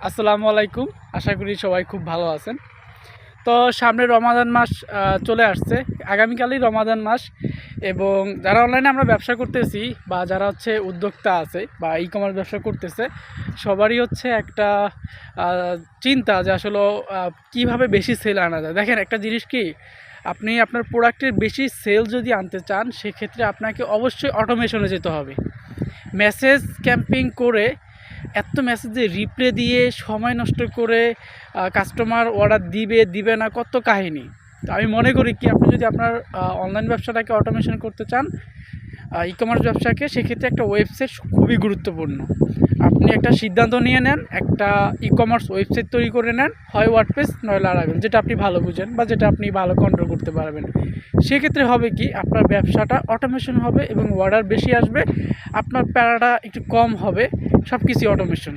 আসসালামু আলাইকুম। আশা করি সবাই খুব ভালো আছেন। তো সামনে রমাদান মাস চলে আসছে। আগামীকালই রমাদান মাস এবং যারা অনলাইনে আমরা ব্যবসা করতেছি বা যারা হচ্ছে উদ্যোক্তা আছে বা ই-কমার্স ব্যবসা করতেছে, সবারই হচ্ছে একটা চিন্তা যে আসলে কীভাবে বেশি সেল আনা যায়। দেখেন একটা জিনিস কি, আপনি আপনার প্রোডাক্টের বেশি সেল যদি আনতে চান, সেক্ষেত্রে আপনাকে অবশ্যই অটোমেশনে যেতে হবে। মেসেজ ক্যাম্পিং করে এত মেসেজে রিপ্লাই দিয়ে সময় নষ্ট করে কাস্টমার অর্ডার দিবে না, কত কাহিনী। তো আমি মনে করি কি, আপনি যদি আপনার অনলাইন ব্যবসাটাকে অটোমেশন করতে চান, ই-কমার্স ব্যবসাকে, সেক্ষেত্রে একটা ওয়েবসাইট খুবই গুরুত্বপূর্ণ। আপনি একটা সিদ্ধান্ত নিয়ে নেন, একটা ই-কমার্স ওয়েবসাইট তৈরি করে নেন, হয় ওয়ার্ডপ্রেস নয় লারাভেল, যেটা আপনি ভালো বুঝেন বা যেটা আপনি ভালো কন্ট্রোল করতে পারবেন। সেক্ষেত্রে হবে কি, আপনার ব্যবসাটা অটোমেশন হবে এবং অর্ডার বেশি আসবে, আপনার প্যারাটা একটু কম হবে, সব কিছুই অটোমেশন।